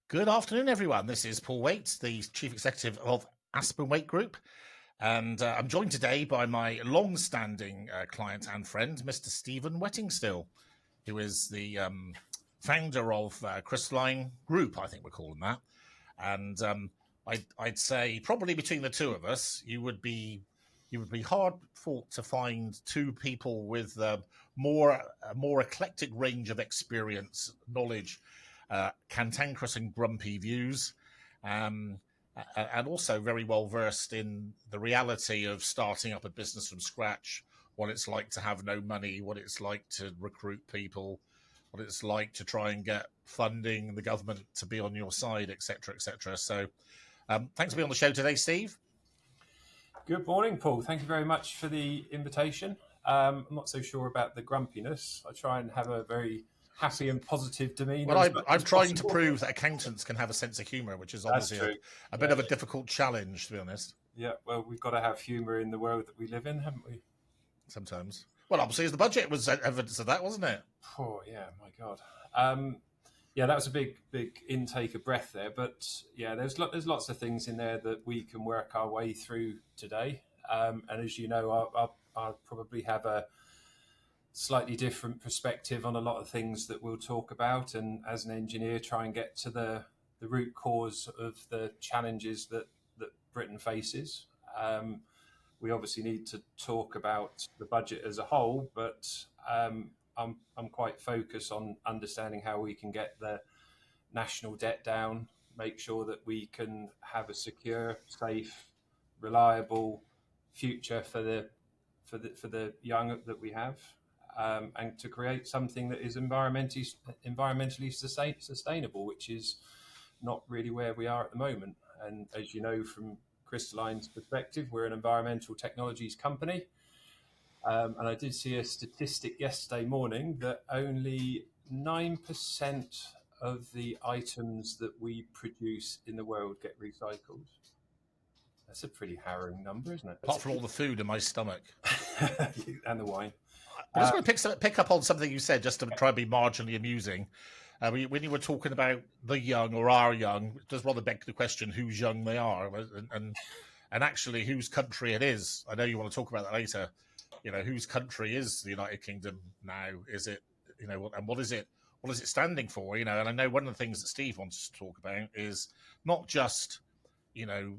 Good afternoon, everyone. This is Paul Waite, the Chief Executive of Aspen Waite Group, and I'm joined today by my long-standing client and friend, Mr. Steve Whettingsteel, who is the founder of Krysteline Group, I think we're calling that. And I'd say probably between the two of us, you would be hard fought to find two people with a more eclectic range of experience, knowledge, cantankerous and grumpy views, and also very well versed in the reality of starting up a business from scratch, what it's like to have no money, what it's like to recruit people, what it's like to try and get funding, the government to be on your side, etc., etc. So thanks for being on the show today, Steve. Good morning, Paul. Thank you very much for the invitation. I'm not so sure about the grumpiness. I try and have a very happy and positive demeanour. Well, I'm trying to prove that accountants can have a sense of humour, which is obviously a bit of a difficult challenge, to be honest. Yeah, well, we've got to have humour in the world that we live in, haven't we? Sometimes. Well, obviously, the budget was evidence of that, wasn't it? Oh, yeah, my God. Yeah, that was a big intake of breath there. But yeah, there's lots of things in there that we can work our way through today. And as you know, I'll probably have a slightly different perspective on a lot of things that we'll talk about, and as an engineer try and get to the root cause of the challenges that Britain faces. We obviously need to talk about the budget as a whole, but I'm quite focused on understanding how we can get the national debt down, make sure that we can have a secure, safe, reliable future for the young that we have. And to create something that is environmentally sustainable, which is not really where we are at the moment. And as you know, from Krystaline's perspective, we're an environmental technologies company. And I did see a statistic yesterday morning that only 9% of the items that we produce in the world get recycled. That's a pretty harrowing number, isn't it? Apart from all the food in my stomach. And the wine. I just want to pick up on something you said, just to try and be marginally amusing. When you were talking about the young or our young, it does rather beg the question whose young they are, and actually whose country it is. I know you want to talk about that later. You know, whose country is the United Kingdom now? Is it, you know, and what is it? What is it standing for? You know, and I know one of the things that Steve wants to talk about is not just, you know,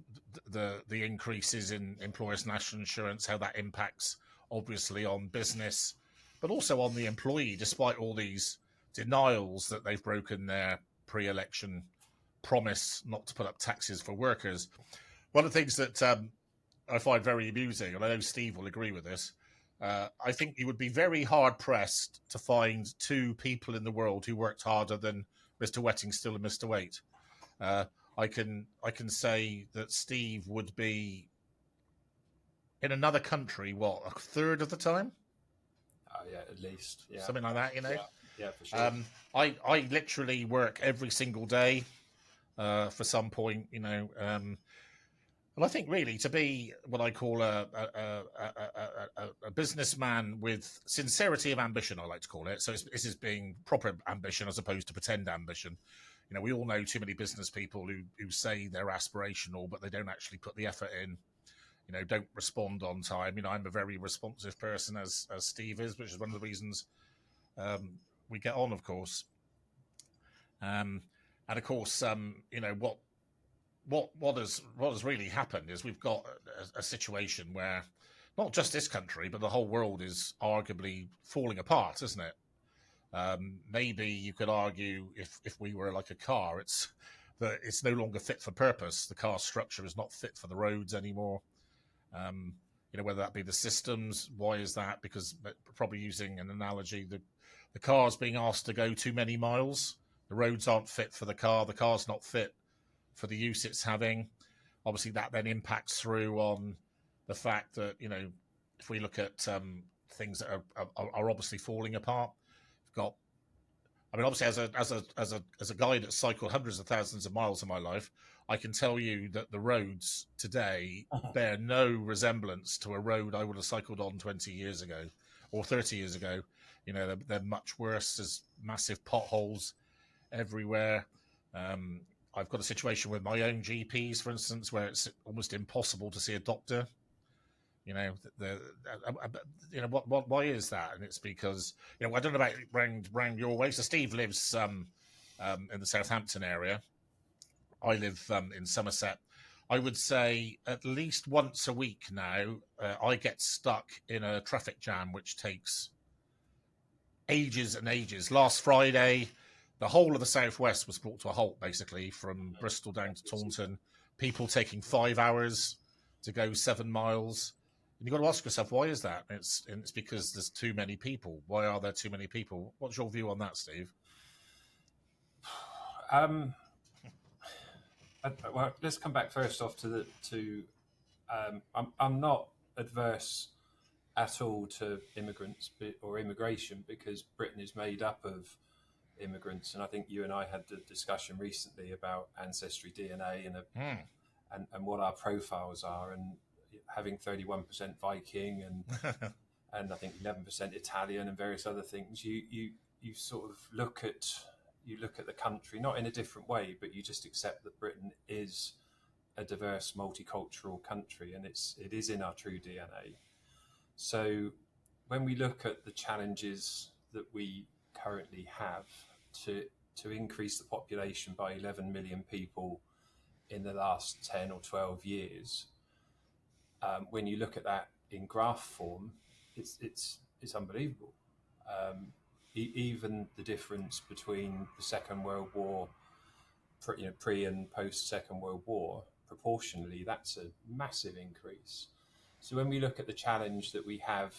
the increases in employers' national insurance, how that impacts obviously on business, but also on the employee, despite all these denials that they've broken their pre-election promise not to put up taxes for workers. One of the things that I find very amusing, and I know Steve will agree with this, I think you would be very hard-pressed to find two people in the world who worked harder than Mr. Whettingsteel and Mr. Waite. I can say that Steve would be in another country, what, a third of the time? Yeah, at least. Yeah. Something like that, you know? Yeah, for sure. I literally work every single day for some point, you know. And I think really to be what I call a businessman with sincerity of ambition, I like to call it. So this is being proper ambition as opposed to pretend ambition. You know, we all know too many business people who say they're aspirational, but they don't actually put the effort in. You know, don't respond on time. You know, I'm a very responsive person, as Steve is, which is one of the reasons we get on, of course. And of course, you know, what has really happened is we've got a situation where not just this country, but the whole world is arguably falling apart, isn't it? Maybe you could argue if we were like a car, it's no longer fit for purpose. The car structure is not fit for the roads anymore. You know, whether that be the systems. Why is that? Because probably using an analogy, the car's being asked to go too many miles. The roads aren't fit for the car. The car's not fit for the use it's having. Obviously, that then impacts through on the fact that, you know, if we look at things that are obviously falling apart, we've got. I mean, obviously, as a guy that's cycled hundreds of thousands of miles in my life, I can tell you that the roads today bear no resemblance to a road I would have cycled on 20 years ago or 30 years ago. You know, they're much worse. There's massive potholes everywhere. I've got a situation with my own GPs, for instance, where it's almost impossible to see a doctor. You know, why is that? And it's because, I don't know about round your way. So Steve lives in the Southampton area. I live in Somerset. I would say at least once a week now, I get stuck in a traffic jam, which takes ages and ages. Last Friday, the whole of the southwest was brought to a halt, basically, from Bristol down to Taunton. People taking 5 hours to go 7 miles. And you've got to ask yourself, why is that? It's because there's too many people. Why are there too many people? What's your view on that, Steve? Well, let's come back first off I'm not adverse at all to immigrants or immigration, because Britain is made up of immigrants, and I think you and I had the discussion recently about ancestry DNA and what our profiles are, and having 31% Viking and I think 11% Italian and various other things. You sort of look at the country not in a different way, but you just accept that Britain is a diverse, multicultural country, and it is in our true DNA. So when we look at the challenges that we currently have to increase the population by 11 million people in the last 10 or 12 years, when you look at that in graph form, it's unbelievable. Even the difference between the Second World War, pre and post Second World War, proportionally, that's a massive increase. So when we look at the challenge that we have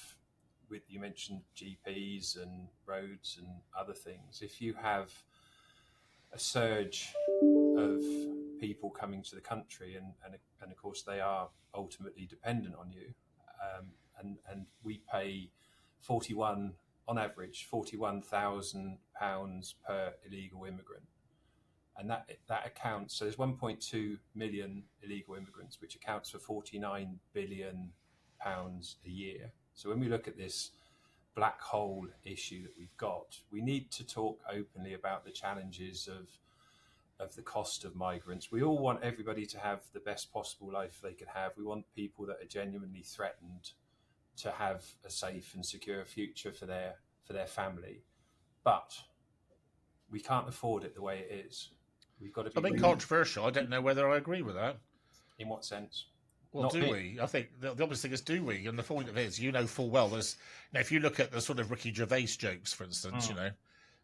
with, you mentioned GPs and roads and other things, if you have a surge of people coming to the country, and of course they are ultimately dependent on you, and we pay on average £41,000 per illegal immigrant, and that accounts, so there's 1.2 million illegal immigrants, which accounts for £49 billion a year. So when we look at this black hole issue that we've got, we need to talk openly about the challenges of the cost of migrants. We all want everybody to have the best possible life they could have. We want people that are genuinely threatened to have a safe and secure future for their family, but we can't afford it the way it is. We've got to be Something controversial. I don't know whether I agree with that. In what sense? Well, we? I think the obvious thing is, do we? And the point of it is, full well, if you look at the sort of Ricky Gervais jokes, for instance,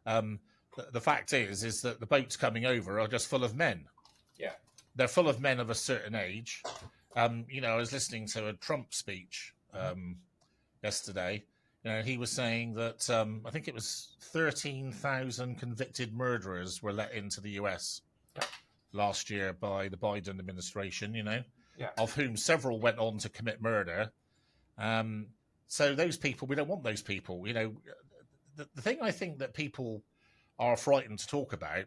the fact is that the boats coming over are just full of men. Yeah. They're full of men of a certain age. I was listening to a Trump speech yesterday. He was saying that I think it was 13,000 convicted murderers were let into the US last year by the Biden administration, of whom several went on to commit murder. So those people, we don't want those people. The thing I think that people are frightened to talk about,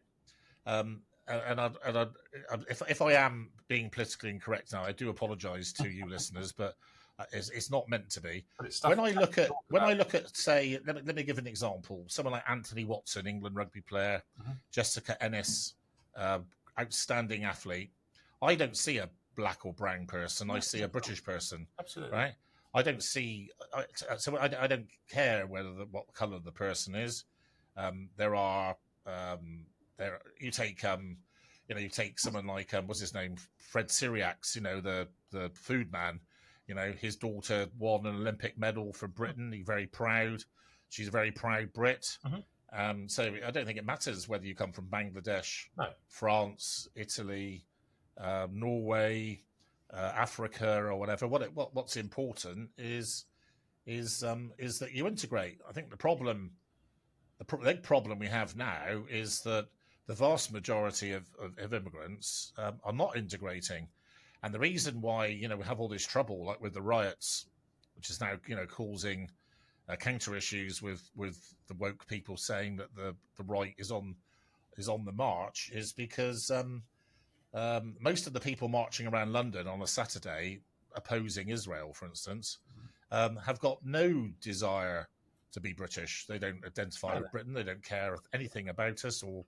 if I am being politically incorrect now, I do apologise to you listeners, but it's not meant to be. When I look at, say, let me give an example. Someone like Anthony Watson, England rugby player, Jessica Ennis, outstanding athlete. I don't see a black or brown person. I see a British person. Absolutely. Right? I don't see. So I don't care what colour the person is. You take someone like what's his name, Fred Siriax. The food man. His daughter won an Olympic medal for Britain. He's very proud. She's a very proud Brit. So I don't think it matters whether you come from Bangladesh, France, Italy, Norway, Africa, or whatever. What's important is that you integrate. I think the big problem we have now is that the vast majority of immigrants are not integrating. And the reason why, we have all this trouble, like with the riots, which is now, causing counter issues with the woke people saying that the right is on the march, is because most of the people marching around London on a Saturday opposing Israel, for instance, have got no desire to be British. They don't identify with Britain. They don't care anything about us, or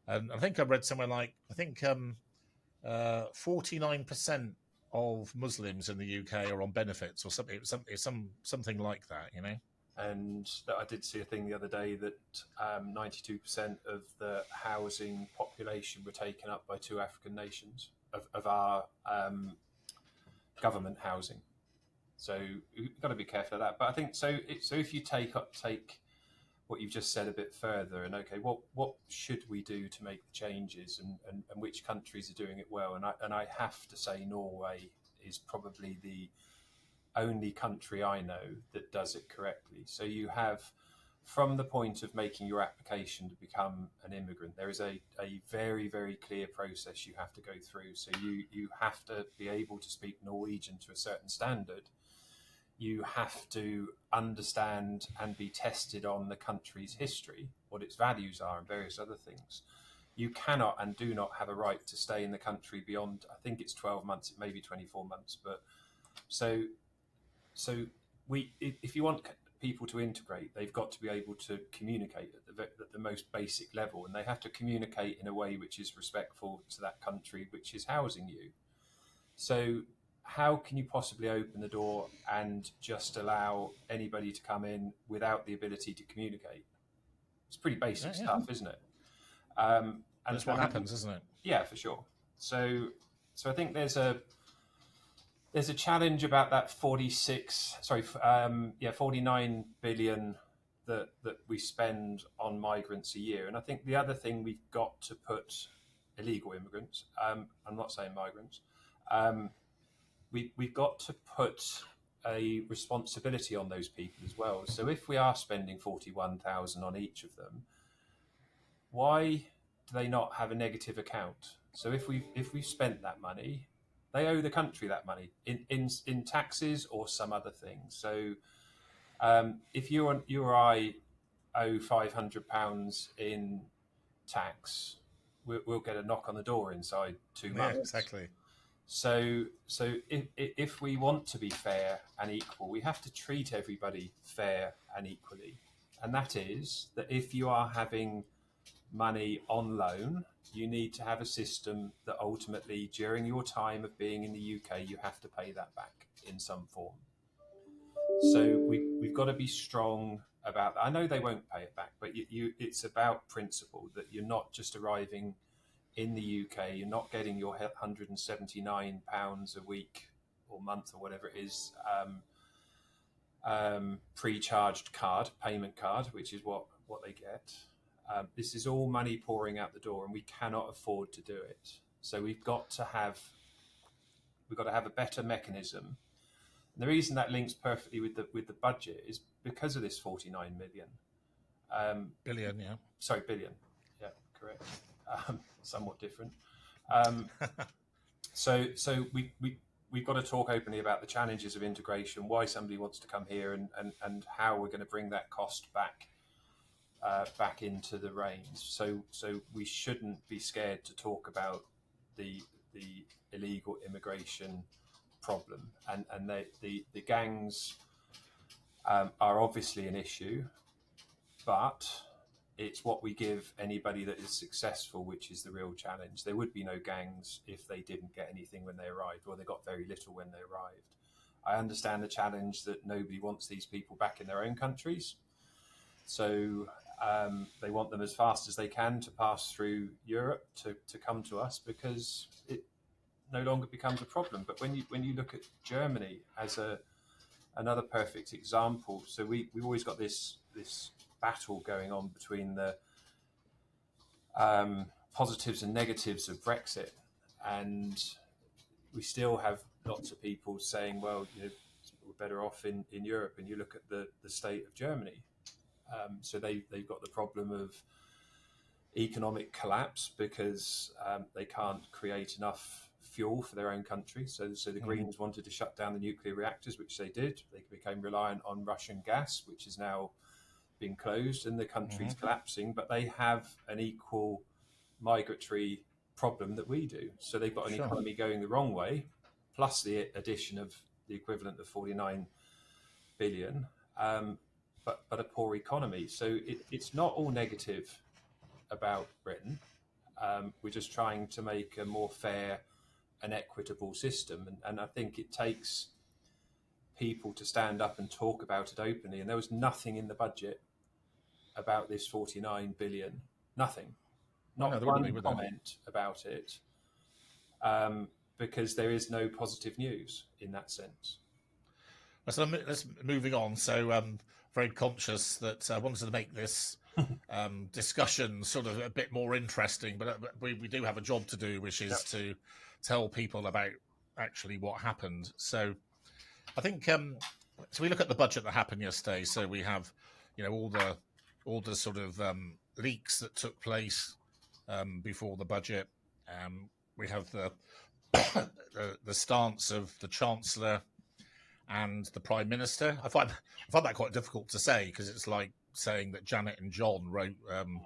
And I think I read somewhere like 49% of Muslims in the UK are on benefits or something, something like that. You know. And I did see a thing the other day that 92% of the housing population were taken up by two African nations of our government housing. So you've got to be careful of that. But I think so. So if you take what you've just said a bit further, and okay, what should we do to make the changes, and which countries are doing it well? And I have to say Norway is probably the only country I know that does it correctly. So you have, from the point of making your application to become an immigrant, there is a very, very clear process you have to go through. So you have to be able to speak Norwegian to a certain standard. You have to understand and be tested on the country's history, what its values are, and various other things. You cannot and do not have a right to stay in the country beyond, I think it's 12 months, it may be 24 months. But so if you want people to integrate, they've got to be able to communicate at the most basic level, and they have to communicate in a way which is respectful to that country which is housing you. So how can you possibly open the door and just allow anybody to come in without the ability to communicate? It's pretty basic stuff, isn't it? And that's what happens, isn't it? Yeah, for sure. So I think there's a challenge about that 49 billion that we spend on migrants a year. And I think the other thing we've got to put illegal immigrants, I'm not saying migrants, we've got to put a responsibility on those people as well. So if we are spending 41,000 on each of them, why do they not have a negative account? So if we've spent that money, they owe the country that money in taxes or some other thing. So if you or I owe £500 in tax, we'll get a knock on the door inside 2 months. Yeah, exactly. So if we want to be fair and equal, we have to treat everybody fair and equally. And that is that if you are having money on loan, you need to have a system that ultimately, during your time of being in the UK, you have to pay that back in some form. So we've got to be strong about that. I know they won't pay it back, but it's about principle, that you're not just arriving in the UK, you're not getting your £179 a week or month or whatever it is, pre-charged payment card, which is what they get. This is all money pouring out the door, and we cannot afford to do it. So we've got to have a better mechanism. And the reason that links perfectly with the budget is because of this 49 million. Billion, yeah. Sorry, billion. Yeah, correct. Somewhat different. So we've got to talk openly about the challenges of integration, why somebody wants to come here, and how we're going to bring that cost back into the range. So we shouldn't be scared to talk about the illegal immigration problem, and the gangs are obviously an issue, but it's what we give anybody that is successful which is the real challenge. There would be no gangs if they didn't get anything when they arrived, or they got very little when they arrived. I understand the challenge that nobody wants these people back in their own countries, so they want them as fast as they can to pass through Europe to come to us, because it no longer becomes a problem. But when you look at Germany as another perfect example, so we've always got this battle going on between the positives and negatives of Brexit, and we still have lots of people saying, well, we're better off in Europe. And you look at the state of Germany. So they've got the problem of economic collapse because they can't create enough fuel for their own country. So the Greens wanted to shut down the nuclear reactors, which they did. They became reliant on Russian gas, which is now being closed, and the country's collapsing. But they have an equal migratory problem that we do. So they've got an economy going the wrong way, plus the addition of the equivalent of 49 billion. But a poor economy. So it's not all negative about Britain. We're just trying to make a more fair and equitable system, and I think it takes people to stand up and talk about it openly. And there was nothing in the budget about this 49 billion, nothing, not one comment about it, because there is no positive news in that sense. So let's moving on. So very conscious that I wanted to make this discussion sort of a bit more interesting, but we do have a job to do, which is to tell people about actually what happened. So I think so we look at the budget that happened yesterday. So we have, all the sort of leaks that took place before the budget. We have the stance of the Chancellor and the Prime Minister. I find that quite difficult to say, because it's like saying that Janet and John wrote an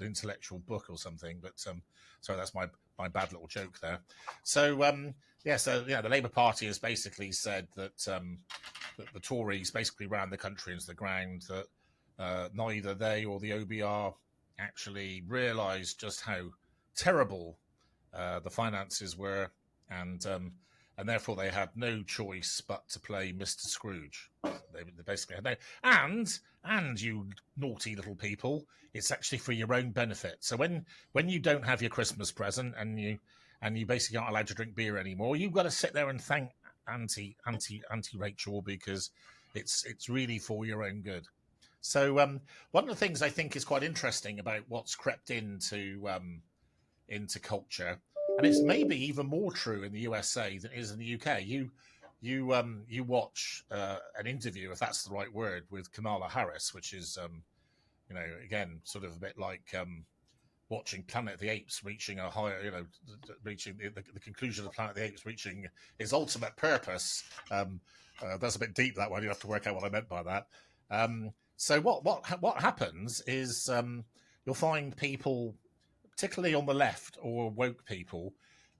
intellectual book or something. But sorry, that's my bad little joke there. So the Labour Party has basically said that the Tories basically ran the country into the ground, that neither they or the OBR actually realised just how terrible the finances were, and therefore they had no choice but to play Mr. Scrooge. They basically had no, and you naughty little people, it's actually for your own benefit. So when you don't have your Christmas present and you basically aren't allowed to drink beer anymore, you've got to sit there and thank Auntie Rachel, because it's really for your own good. So one of the things I think is quite interesting about what's crept into culture, and it's maybe even more true in the USA than it is in the UK. You watch an interview, if that's the right word, with Kamala Harris, which is again sort of a bit like watching Planet of the Apes reaching a higher, reaching the conclusion of Planet of the Apes reaching its ultimate purpose. That's a bit deep, that one. You have to work out what I meant by that. So what happens is you'll find people, particularly on the left or woke people,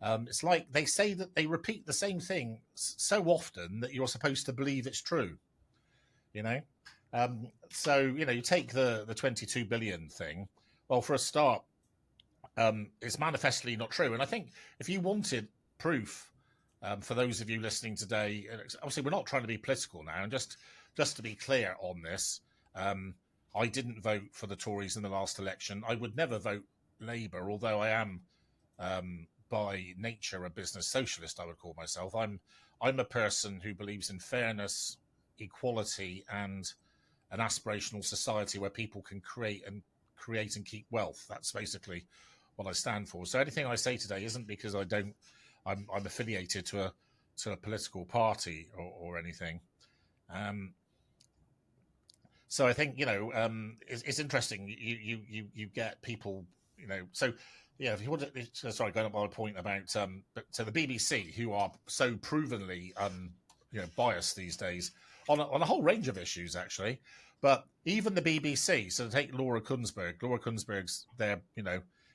it's like they say that they repeat the same thing so often that you're supposed to believe it's true. So you take the 22 billion thing. Well, for a start, it's manifestly not true. And I think if you wanted proof, for those of you listening today, obviously we're not trying to be political now, and just to be clear on this, I didn't vote for the Tories in the last election. I would never vote Labour, although I am by nature a business socialist. I would call myself. I'm a person who believes in fairness, equality, and an aspirational society where people can create and keep wealth. That's basically what I stand for. So anything I say today isn't because I'm affiliated to a political party or anything. So I think it's interesting. You get people, So if you want to, sorry, going up on a point about so the BBC, who are so provenly biased these days on a whole range of issues, actually. But even the BBC, so take Laura Kunsberg's there,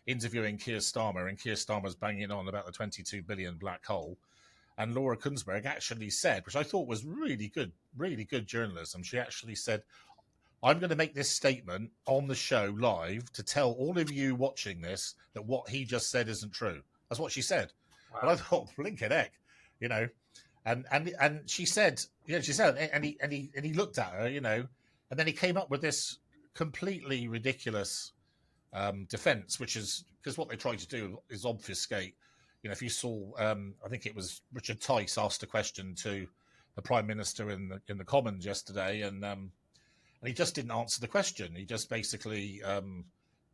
interviewing Keir Starmer, and Keir Starmer's banging on about the 22 billion black hole. And Laura Kunsberg actually said, which I thought was really good journalism, she actually said, I'm going to make this statement on the show live to tell all of you watching this that what he just said isn't true. That's what she said. Wow. And I thought, blinking heck, and she said, and he looked at her, and then he came up with this completely ridiculous defense, which is because what they try to do is obfuscate. If you saw, I think it was Richard Tice asked a question to the Prime Minister in the Commons yesterday, and he just didn't answer the question. He just basically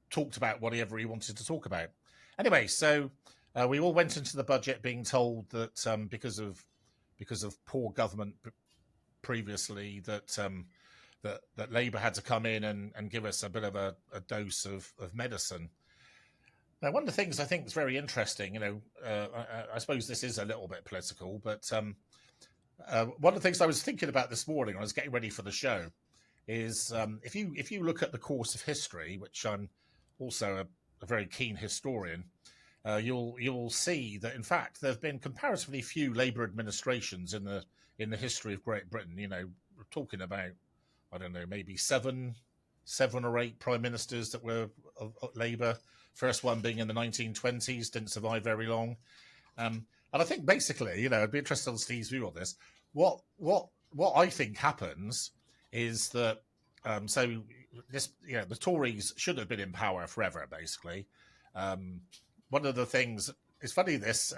talked about whatever he wanted to talk about. Anyway, so we all went into the budget being told that because of poor government previously, that Labour had to come in and give us a bit of a dose of medicine. Now, one of the things I think is very interesting, I suppose this is a little bit political, but one of the things I was thinking about this morning when I was getting ready for the show is if you look at the course of history, which I'm also a very keen historian, you'll see that in fact there have been comparatively few Labour administrations in the history of Great Britain. We're talking about, I don't know, maybe 7 7 or 8 prime ministers that were of Labour. First one being in the 1920s, didn't survive very long. And I think basically, I'd be interested in Steve's view on this. What I think happens is that so this, the Tories should have been in power forever. Basically, one of the things, it's funny, this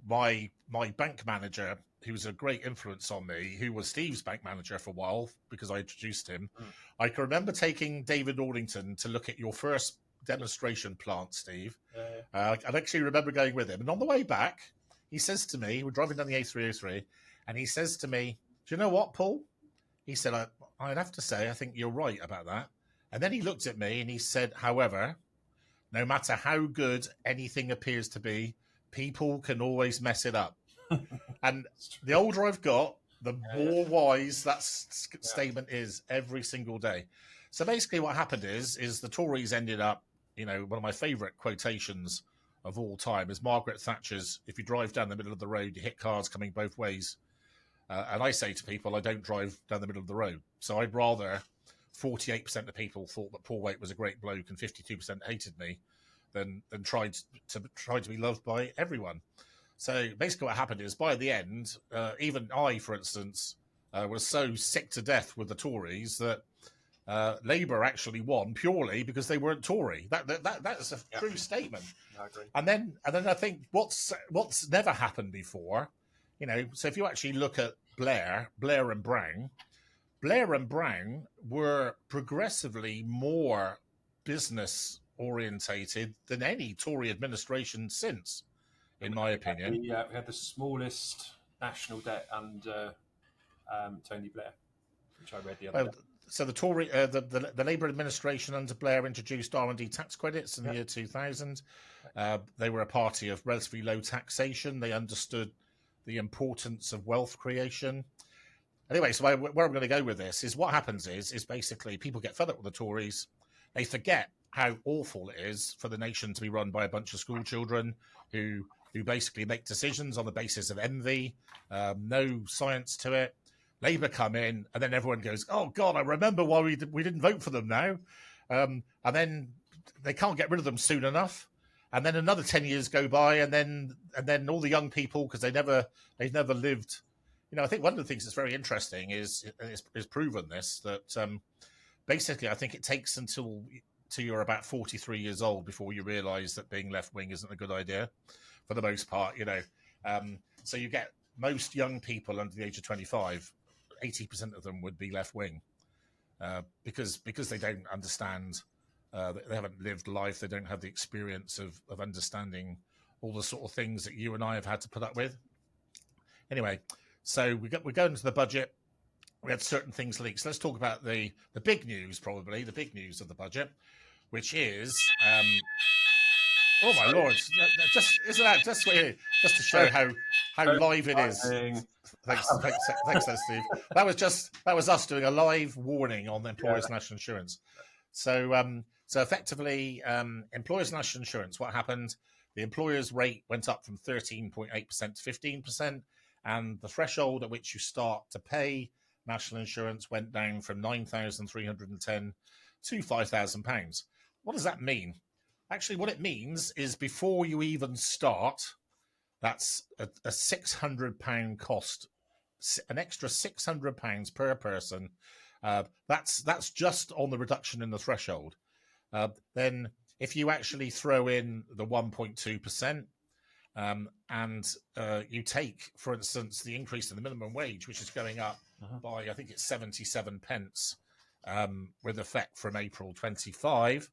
my bank manager, who was a great influence on me, who was Steve's bank manager for a while because I introduced him. I can remember taking David Orlington to look at your first demonstration plant, Steve. I actually remember going with him, and on the way back, he says to me, we're driving down the A303, and he says to me, "Do you know what, Paul?" He said, "I'd have to say, I think you're right about that." And then he looked at me and he said, "However, no matter how good anything appears to be, people can always mess it up." And the older I've got, the more wise that statement is every single day. So basically what happened is the Tories ended up, one of my favourite quotations of all time is Margaret Thatcher's, "If you drive down the middle of the road, you hit cars coming both ways." And I say to people, I don't drive down the middle of the road. So I'd rather 48% of people thought that Paul Waite was a great bloke and 52% hated me than tried to be loved by everyone. So basically what happened is, by the end, even I, for instance, was so sick to death with the Tories that Labour actually won purely because they weren't Tory. That's a true statement. I agree. And then I think what's never happened before, so if you actually look at Blair and Brown were progressively more business orientated than any Tory administration since, in my opinion. We had the smallest national debt under Tony Blair, which I read the other day. So the Tory, the Labour administration under Blair introduced R&D tax credits in the year 2000. They were a party of relatively low taxation. They understood the importance of wealth creation. Anyway, so where I'm going to go with this is what happens is basically people get fed up with the Tories. They forget how awful it is for the nation to be run by a bunch of school children who basically make decisions on the basis of envy, no science to it. Labour come in, and then everyone goes, "Oh God, I remember why we didn't vote for them now," and then they can't get rid of them soon enough, and then another 10 years go by, and then all the young people, because they've never lived. I think one of the things that's very interesting is proven this, that basically I think it takes until you're about 43 years old before you realise that being left wing isn't a good idea, for the most part. So you get most young people under the age of 25. 80% of them would be left wing because they don't understand. They haven't lived life. They don't have the experience of understanding all the sort of things that you and I have had to put up with. Anyway, so we go into the budget. We had certain things leaked. So let's talk about the big news, probably the big news of the budget, which is. Oh my lord! Isn't that just to show how live it is? Thanks, there, Steve. That was us doing a live warning on the employers' national insurance. So effectively, employers' national insurance. What happened? The employers' rate went up from 13.8% to 15%, and the threshold at which you start to pay national insurance went down from £9,310 to £5,000. What does that mean? Actually, what it means is before you even start, that's a £600 cost, an extra £600 per person. That's just on the reduction in the threshold. Then if you actually throw in the 1.2%, and you take, for instance, the increase in the minimum wage, which is going up by, I think it's 77 pence with effect from April 25,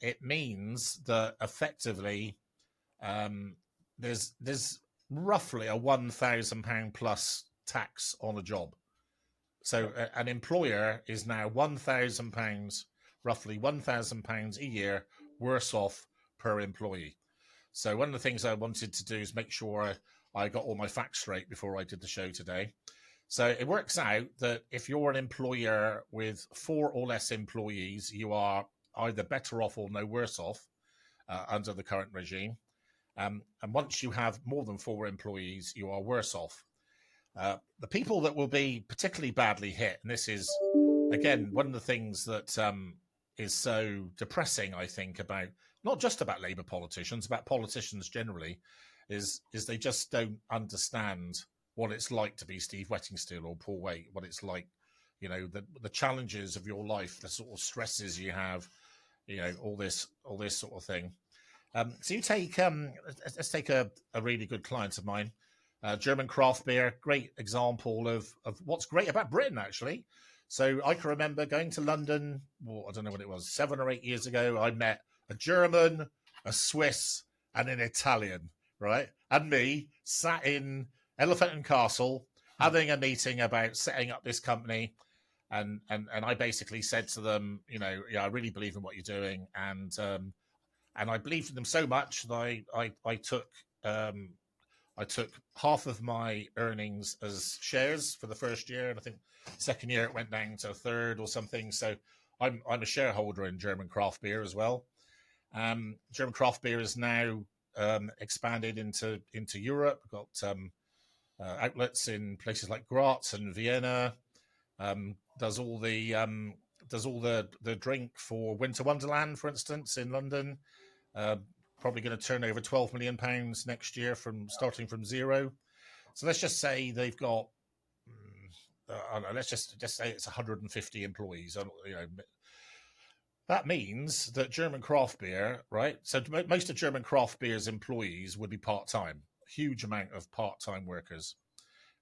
it means that effectively there's roughly a £1,000 plus tax on a job. So an employer is now £1,000, roughly £1,000 a year worse off per employee. So one of the things I wanted to do is make sure I got all my facts straight before I did the show today. So it works out that if you're an employer with 4 or less employees, you are either better off or no worse off under the current regime. And once you have more than 4 employees, you are worse off. The people that will be particularly badly hit, and this is again, one of the things that is so depressing, I think, about not just about Labour politicians, about politicians generally, is they just don't understand what it's like to be Steve Whettingsteel or Paul Waite, what it's like, the challenges of your life, the sort of stresses you have, all this sort of thing. So you take, let's take a really good client of mine, German craft beer, great example of what's great about Britain, actually. So I can remember going to London, well, I don't know what it was, 7 or 8 years ago. I met a German, a Swiss, and an Italian, right? And me sat in Elephant and Castle having a meeting about setting up this company. And I basically said to them, yeah, I really believe in what you're doing. And I believed in them so much that I took half of my earnings as shares for the first year, and I think second year it went down to a third or something. So I'm a shareholder in German craft beer as well. German craft beer is now expanded into Europe. We've got outlets in places like Graz and Vienna. Does all the drink for Winter Wonderland, for instance, in London. Probably going to turn over £12 million next year starting from zero. So let's just say they've got, let's just say it's 150 employees. That means that German craft beer, right? So most of German craft beer's employees would be part-time, huge amount of part-time workers,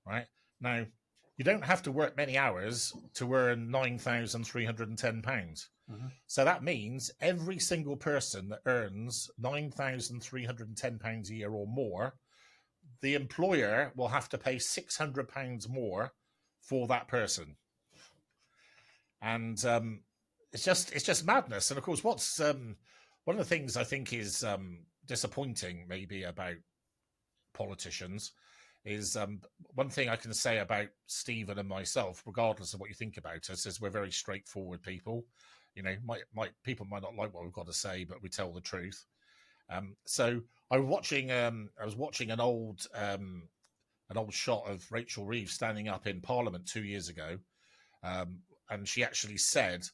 right? Now, you don't have to work many hours to earn £9,310. Mm-hmm. So that means every single person that earns £9,310 a year or more, the employer will have to pay £600 more for that person. And it's just madness. And of course, what's one of the things I think is disappointing maybe about politicians is one thing I can say about Stephen and myself, regardless of what you think about us, is we're very straightforward people. People might not like what we've got to say, but we tell the truth. So I was watching an old shot of Rachel Reeves standing up in Parliament 2 years ago, and she actually said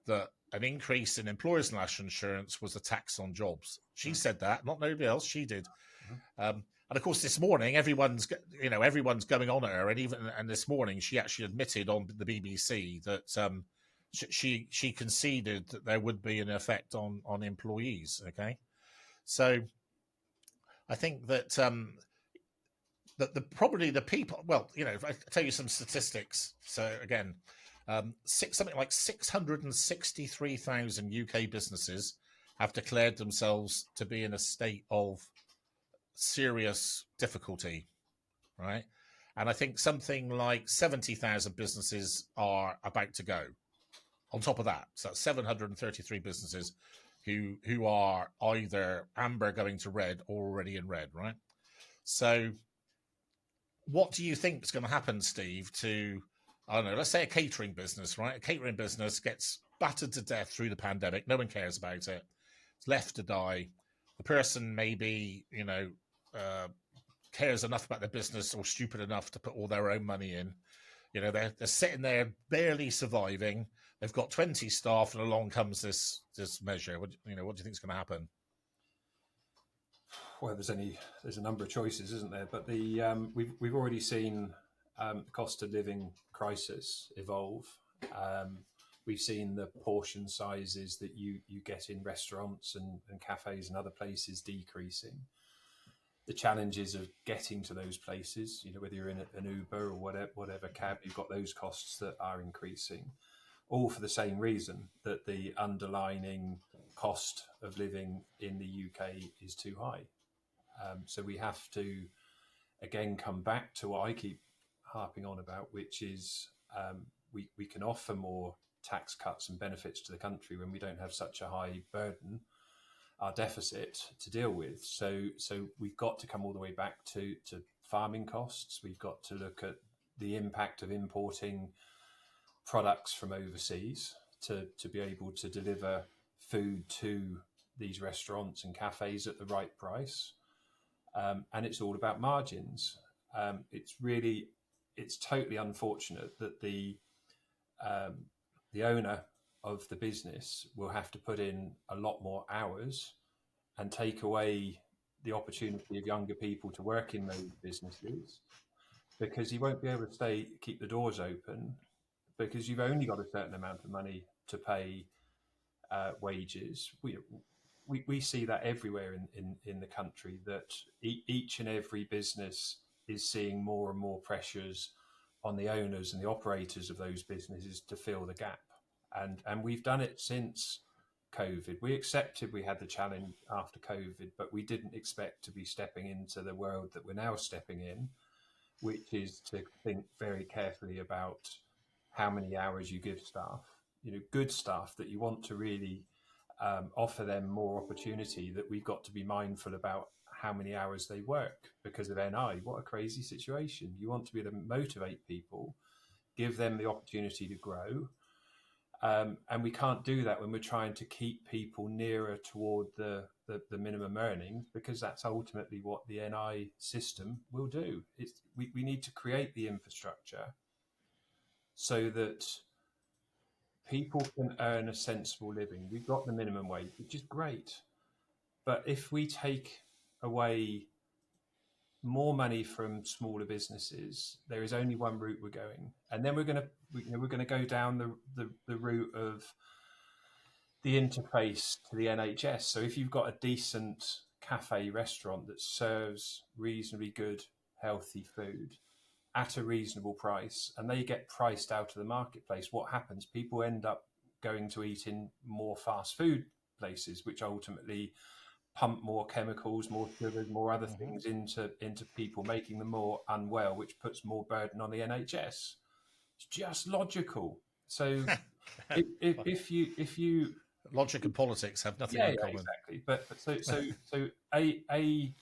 that an increase in employers' national insurance was a tax on jobs. She said that, not nobody else. She did. And of course, this morning, everyone's going on at her, and this morning she actually admitted on the BBC that she conceded that there would be an effect on employees. Okay, so I think that probably the people. Well, if I tell you some statistics, so again, something like 663,000 UK businesses have declared themselves to be in a state of serious difficulty, right? And I think something like 70,000 businesses are about to go on top of that. So that's 733 businesses who are either amber going to red or already in red, right? So what do you think is going to happen, Steve, to, I don't know, let's say a catering business, right? A catering business gets battered to death through the pandemic. No one cares about it. It's left to die. The person maybe, cares enough about the business or stupid enough to put all their own money in. They're sitting there barely surviving. They've got 20 staff, and along comes this measure. What do you think is going to happen? Well, there's a number of choices, isn't there? But we've already seen the cost of living crisis evolve. We've seen the portion sizes that you get in restaurants and cafes and other places decreasing. The challenges of getting to those places, whether you're in an Uber or whatever cab, you've got those costs that are increasing, all for the same reason, that the underlying cost of living in the UK is too high. So we have to, again, come back to what I keep harping on about, which is we can offer more tax cuts and benefits to the country when we don't have such a high burden, our deficit, to deal with. So we've got to come all the way back to farming costs. We've got to look at the impact of importing products from overseas to be able to deliver food to these restaurants and cafes at the right price. And it's all about margins. It's totally unfortunate that the the owner of the business will have to put in a lot more hours and take away the opportunity of younger people to work in those businesses, because he won't be able to keep the doors open, because you've only got a certain amount of money to pay wages. We see that everywhere in the country, that each and every business is seeing more and more pressures on the owners and the operators of those businesses to fill the gap. And we've done it since COVID. We accepted we had the challenge after COVID, but we didn't expect to be stepping into the world that we're now stepping in, which is to think very carefully about how many hours you give staff. Good staff that you want to really offer them more opportunity, that we've got to be mindful about how many hours they work because of NI. What a crazy situation. You want to be able to motivate people, give them the opportunity to grow. And we can't do that when we're trying to keep people nearer toward the minimum earnings, because that's ultimately what the NI system will do. We need to create the infrastructure so that people can earn a sensible living. We've got the minimum wage, which is great. But if we take away more money from smaller businesses, there is only one route we're going, and then we're going to go down the route of the interface to the NHS. So if you've got a decent cafe restaurant that serves reasonably good, healthy food at a reasonable price, and they get priced out of the marketplace, what happens? People end up going to eat in more fast food places, which ultimately pump more chemicals, more sugars, more other things into people, making them more unwell, which puts more burden on the NHS. It's just logical. So if you logic and politics have nothing in common. Exactly. But so a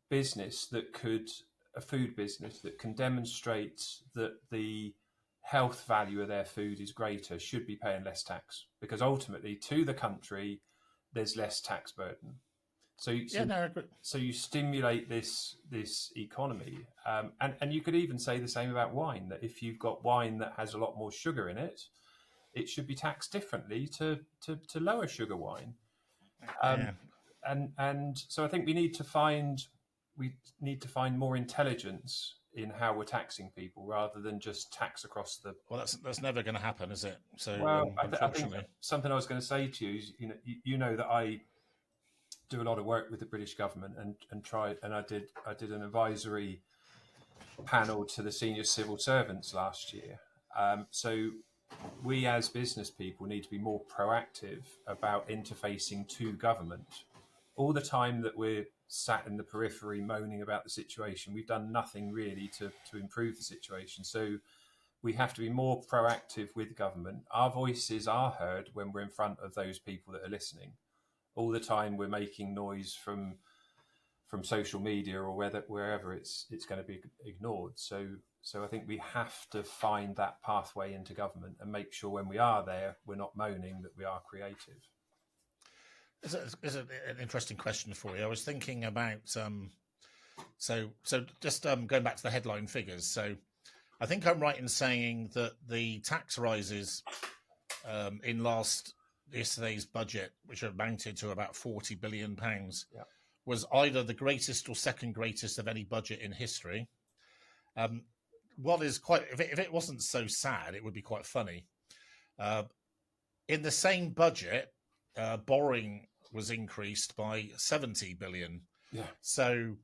business that could, a food business that can demonstrate that the health value of their food is greater should be paying less tax, because ultimately to the country there's less tax burden. So you stimulate this economy, and you could even say the same about wine, that if you've got wine that has a lot more sugar in it, it should be taxed differently to lower sugar wine. And so I think we need to find more intelligence in how we're taxing people, rather than just tax across the. Well, that's never going to happen, is it? So unfortunately, I think something I was going to say to you is, you know that I do a lot of work with the British government, and I did an advisory panel to the senior civil servants last year. So we as business people need to be more proactive about interfacing to government. All the time that we're sat in the periphery moaning about the situation, we've done nothing really to improve the situation. So we have to be more proactive with government. Our voices are heard when we're in front of those people that are listening. All the time we're making noise from social media or wherever it's going to be ignored. So I think we have to find that pathway into government and make sure when we are there, we're not moaning, that we are creative. It's an interesting question for you. I was thinking about so just going back to the headline figures. So I think I'm right in saying that the tax rises in yesterday's budget, which amounted to about £40 billion, was either the greatest or second greatest of any budget in history. What is quite, if it wasn't so sad, it would be quite funny. In the same budget, borrowing was increased by 70 billion. Yeah. So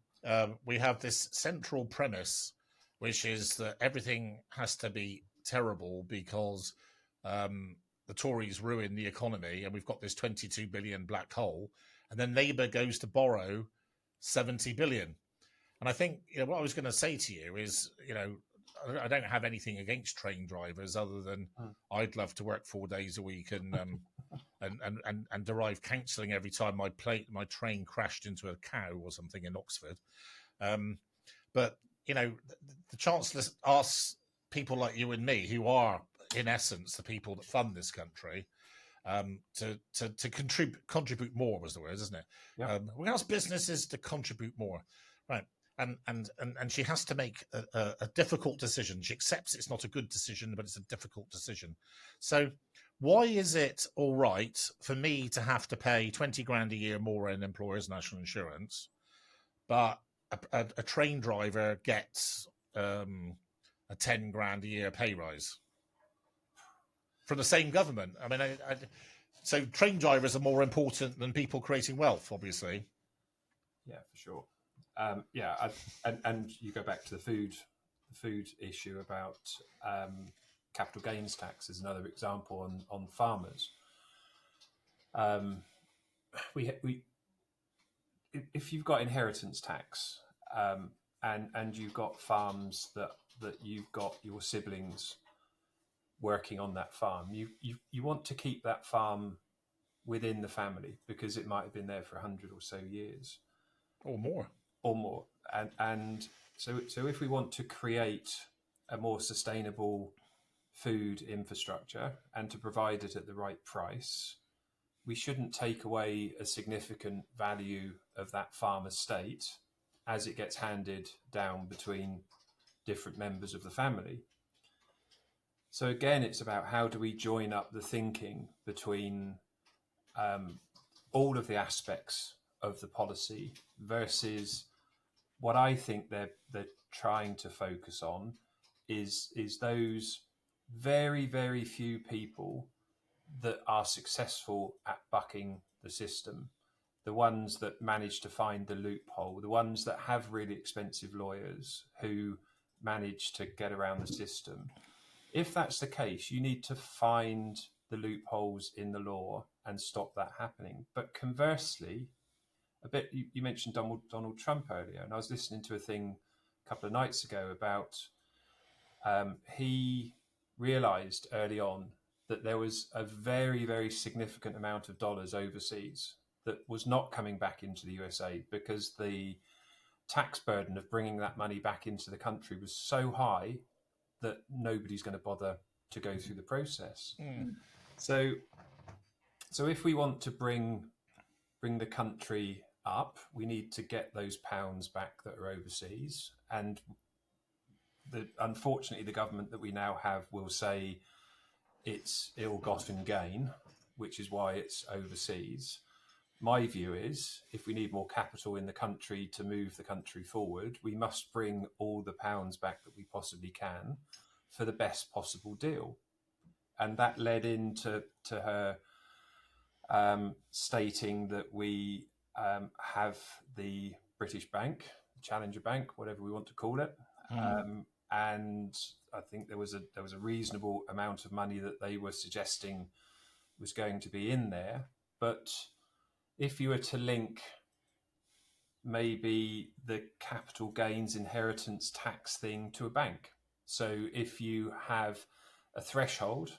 we have this central premise, which is that everything has to be terrible because the Tories ruin the economy, and we've got this 22 billion black hole, and then Labour goes to borrow 70 billion. And I think, what I was going to say to you is, I don't have anything against train drivers other than I'd love to work 4 days a week and derive counselling every time my train crashed into a cow or something in Oxford. But the Chancellor asks people like you and me, who are in essence the people that fund this country, to contribute more, was the word, isn't it? Yeah. We ask businesses to contribute more, right? and she has to make a difficult decision. She accepts it's not a good decision, but it's a difficult decision. So why is it all right for me to have to pay 20 grand a year more in employers' national insurance, but a train driver gets a 10 grand a year pay rise from the same government? I mean, so train drivers are more important than people creating wealth, obviously. Yeah, for sure. And you go back to the food issue about capital gains tax is another example on farmers. If you've got inheritance tax, and you've got farms that you've got your siblings working on that farm, you want to keep that farm within the family because it might have been there for 100 or so years. Or more. And so if we want to create a more sustainable food infrastructure and to provide it at the right price, we shouldn't take away a significant value of that farm estate as it gets handed down between different members of the family. So again, it's about how do we join up the thinking between all of the aspects of the policy versus what I think they're trying to focus on is those very, very few people that are successful at bucking the system, the ones that manage to find the loophole, the ones that have really expensive lawyers who manage to get around the system. If that's the case, you need to find the loopholes in the law and stop that happening. But conversely, you mentioned Donald Trump earlier, and I was listening to a thing a couple of nights ago about he realized early on that there was a very, very significant amount of dollars overseas that was not coming back into the USA because the tax burden of bringing that money back into the country was so high that nobody's going to bother to go through the process. So if we want to bring the country up, we need to get those pounds back that are overseas. And unfortunately, the government that we now have will say it's ill-gotten gain, which is why it's overseas. My view is if we need more capital in the country to move the country forward, we must bring all the pounds back that we possibly can for the best possible deal. And that led into her stating that we have the British Bank, Challenger Bank, whatever we want to call it, and I think there was a reasonable amount of money that they were suggesting was going to be in there. But if you were to link maybe the capital gains inheritance tax thing to a bank, so if you have a threshold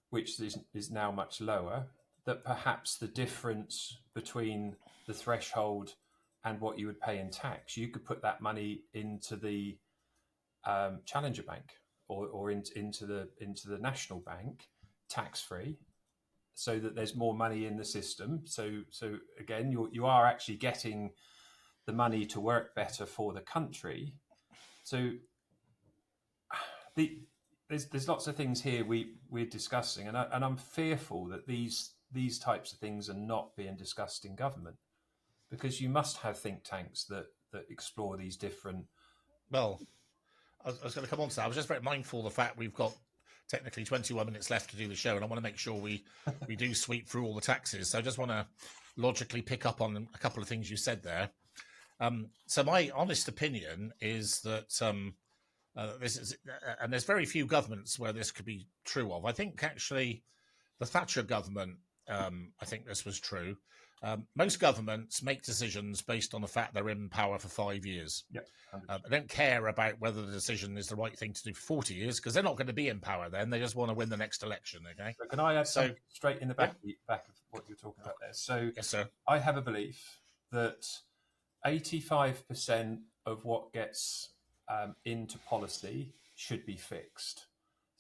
which is now much lower, that perhaps the difference between the threshold and what you would pay in tax, you could put that money into the Challenger Bank or into the National Bank tax free, so that there's more money in the system. So again, you are actually getting the money to work better for the country. So there's lots of things here we're discussing, and I'm fearful that these types of things are not being discussed in government, because you must have think tanks that explore these different. Well, I was going to come on to that. I was just very mindful of the fact we've got technically 21 minutes left to do the show, and I want to make sure we do sweep through all the taxes. So I just want to logically pick up on a couple of things you said there. So my honest opinion is that this is, and there's very few governments where this could be true of. I think actually the Thatcher government, I think this was true. Most governments make decisions based on the fact they're in power for 5 years. Yep. They don't care about whether the decision is the right thing to do for 40 years because they're not going to be in power then. They just want to win the next election. Okay. So can I add something straight in the back of what you're talking about there? So yes, sir. I have a belief that 85% of what gets into policy should be fixed.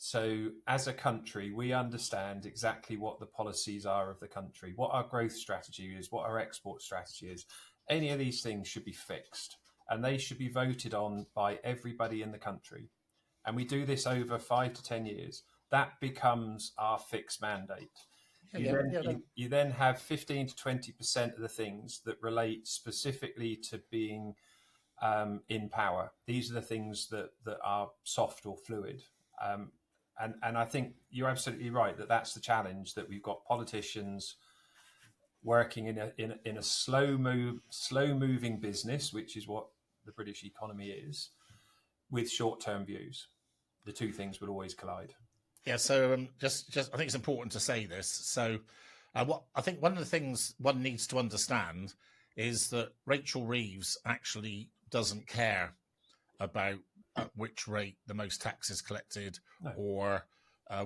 So as a country, we understand exactly what the policies are of the country, what our growth strategy is, what our export strategy is. Any of these things should be fixed. and they should be voted on by everybody in the country. And we do this over 5 to 10 years. That becomes our fixed mandate. You then have 15 to 20% of the things that relate specifically to being in power. These are the things that are soft or fluid. And I think you're absolutely right that that's the challenge, that we've got politicians working in a slow moving business, which is what the British economy is, with short-term views. The two things will always collide. Yeah. So just I think it's important to say this. So what I think one of the things one needs to understand is that Rachel Reeves actually doesn't care about at which rate the most tax is collected, no, or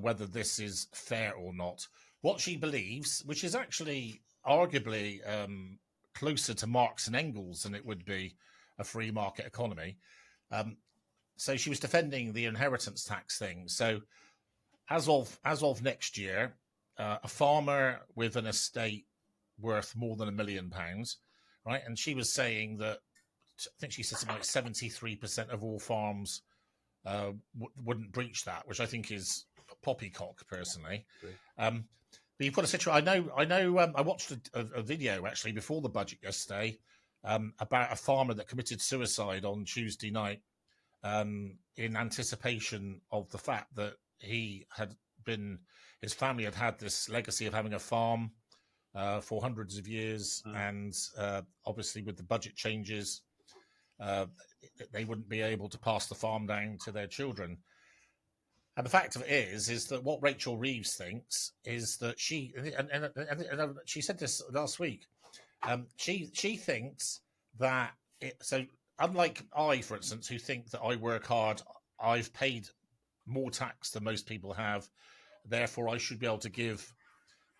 whether this is fair or not. What she believes, which is actually arguably closer to Marx and Engels than it would be a free market economy. So she was defending the inheritance tax thing. So as of next year, a farmer with an estate worth more than £1 million, right? And she was saying that, I think she said something like 73% of all farms wouldn't breach that, which I think is poppycock, personally. But you've got a situation. I know. I watched a video actually before the budget yesterday about a farmer that committed suicide on Tuesday night in anticipation of the fact that his family had this legacy of having a farm for hundreds of years, and obviously with the budget changes, they wouldn't be able to pass the farm down to their children. And the fact of it is that what Rachel Reeves thinks is that she said this last week. She thinks that so unlike I, for instance, who think that I work hard, I've paid more tax than most people have, therefore I should be able to give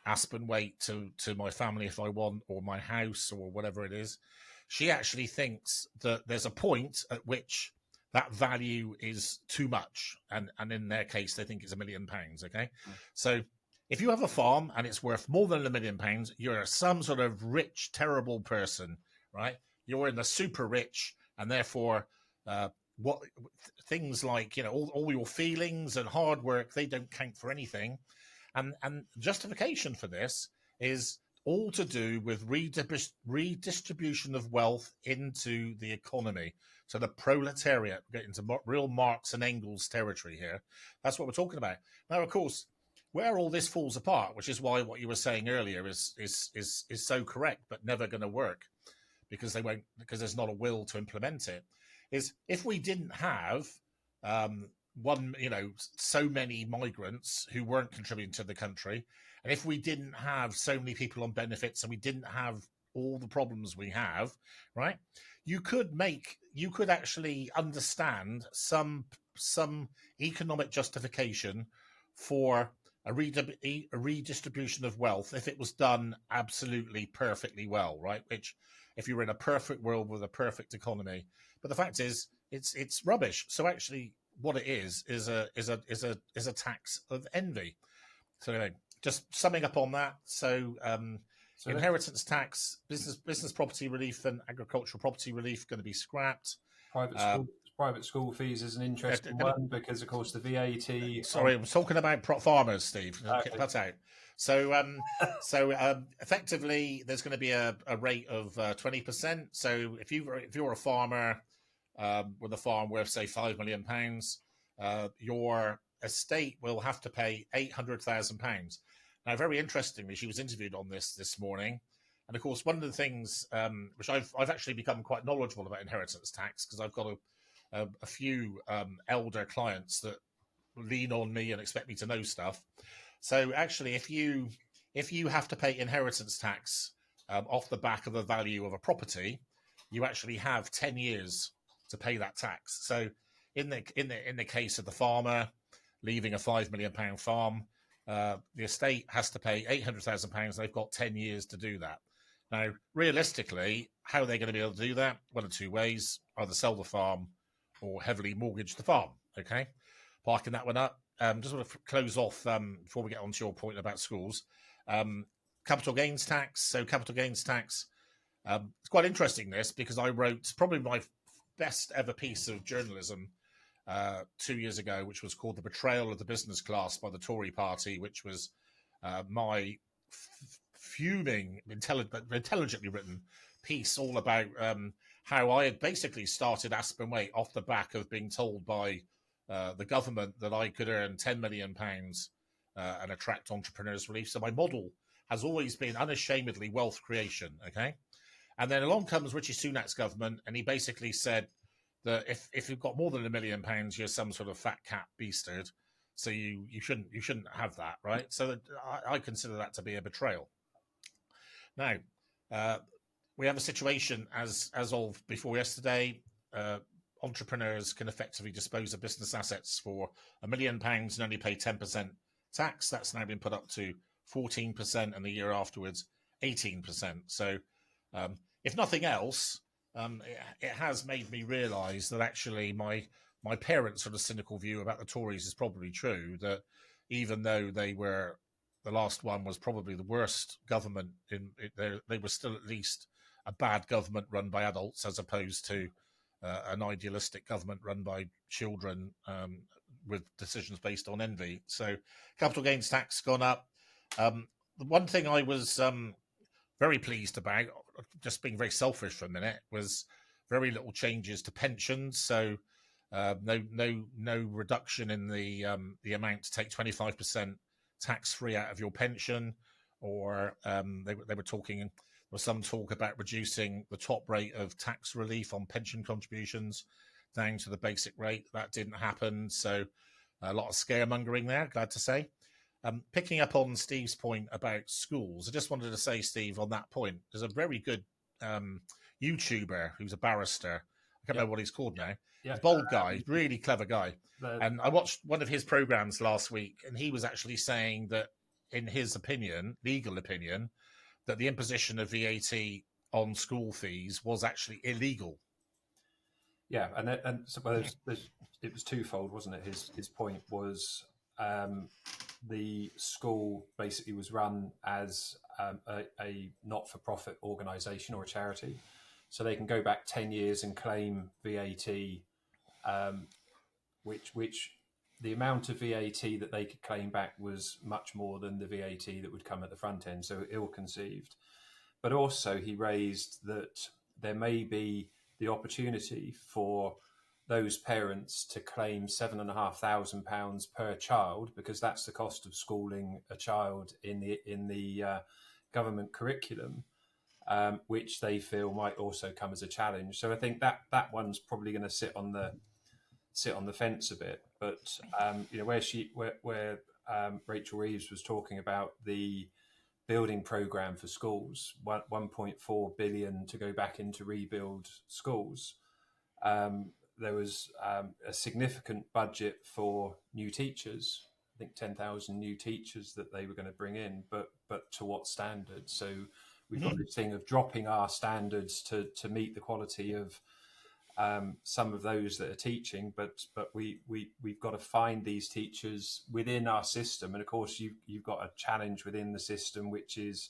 Aspen Waite to my family if I want, or my house, or whatever it is. She actually thinks that there's a point at which that value is too much, and in their case they think it's £1 million. Okay, so if you have a farm and it's worth more than £1 million, you're some sort of rich, terrible person, right? You're in the super rich, and therefore what things like, all your feelings and hard work, they don't count for anything. And justification for this is all to do with redistribution of wealth into the economy. So the proletariat, get into real Marx and Engels territory here. That's what we're talking about. Now, of course, where all this falls apart, which is why what you were saying earlier is so correct, but never going to work because there's not a will to implement it, is if we didn't have so many migrants who weren't contributing to the country, and if we didn't have so many people on benefits, and we didn't have all the problems we have, right? You could actually understand some economic justification for a redistribution of wealth if it was done absolutely perfectly well, right? Which, if you were in a perfect world with a perfect economy, but the fact is, it's rubbish. So actually, what it is a tax of envy. So anyway, just summing up on that. So inheritance tax, business property relief, and agricultural property relief going to be scrapped. Private school fees is an interesting one because, of course, the VAT. Sorry, I'm talking about farmers, Steve. Okay. That's out. So, effectively, there's going to be a rate of 20%. So, if you're a farmer with a farm worth, say, £5 million, your estate will have to pay £800,000. Now, very interestingly, she was interviewed on this morning, and of course, one of the things which I've actually become quite knowledgeable about inheritance tax, because I've got a few elder clients that lean on me and expect me to know stuff. So actually, if you have to pay inheritance tax off the back of the value of a property, you actually have 10 years to pay that tax. So in the case of the farmer leaving a £5 million farm, the estate has to pay £800,000. They've got 10 years to do that. Now, realistically, how are they going to be able to do that? One of two ways: either sell the farm or heavily mortgage the farm. Okay, parking that one up. Just want to close off before we get on to your point about schools. Capital gains tax. So capital gains tax. It's quite interesting, this, because I wrote probably best ever piece of journalism 2 years ago, which was called "The Betrayal of the Business Class" by the Tory Party, which was my fuming, intelligently written piece all about how I had basically started Aspen Waite off the back of being told by the government that I could earn £10 million and attract entrepreneurs relief. So my model has always been unashamedly wealth creation. Okay. And then along comes Richie Sunak's government, and he basically said that if you've got more than £1 million, you're some sort of fat cat beastard. So you shouldn't have that, right? So I consider that to be a betrayal. Now, we have a situation as of before yesterday. Entrepreneurs can effectively dispose of business assets for £1 million and only pay 10% tax. That's now been put up to 14%, and the year afterwards, 18%. So, if nothing else, it has made me realise that actually my parents' sort of cynical view about the Tories is probably true. That even though the last one was probably the worst government they were still at least a bad government run by adults as opposed to an idealistic government run by children with decisions based on envy. So capital gains tax gone up. The one thing I was very pleased about, just being very selfish for a minute, was very little changes to pensions. So no reduction in the amount to take 25% tax free out of your pension, or they were talking. There was some talk about reducing the top rate of tax relief on pension contributions down to the basic rate. That didn't happen. So a lot of scaremongering there, glad to say. Picking up on Steve's point about schools, I just wanted to say, Steve, on that point, there's a very good YouTuber who's a barrister. I can't remember what he's called now. He's a bold guy, really clever guy. And I watched one of his programs last week, and he was actually saying that, in his opinion, legal opinion, that the imposition of VAT on school fees was actually illegal. Yeah, and so it was twofold, wasn't it? His point was the school basically was run as a not-for-profit organisation or a charity, so they can go back 10 years and claim VAT, which the amount of VAT that they could claim back was much more than the VAT that would come at the front end, so ill-conceived. But also he raised that there may be the opportunity for those parents to claim £7,500 per child, because that's the cost of schooling a child in the government curriculum, which they feel might also come as a challenge. So I think that one's probably going to sit on the fence a bit. But where Rachel Reeves was talking about the building program for schools, 1.4 billion to go back into rebuild schools. There was a significant budget for new teachers. I think 10,000 new teachers that they were going to bring in, but to what standard? So we've got this thing of dropping our standards to meet the quality of some of those that are teaching, but we've got to find these teachers within our system. And of course, you've got a challenge within the system, which is